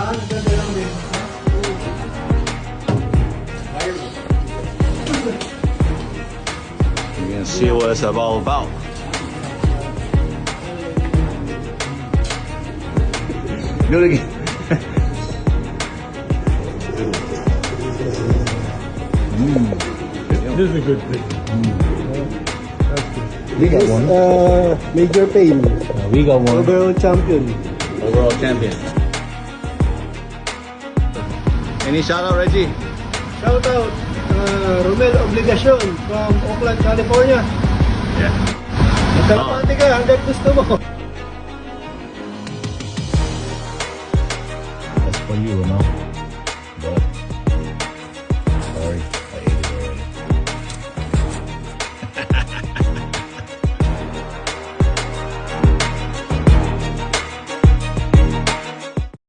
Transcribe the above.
Ganda lang din. You can see what it's all about. Do it again. This is a good thing. We got one. Major Pain. We got one. Overall champion. Overall champion. Any shout out, Reggie? Shout out, Romel Obligacion from Oakland, California. Yeah. Magkalapati ka hanggang gusto mo. That's for you, no? But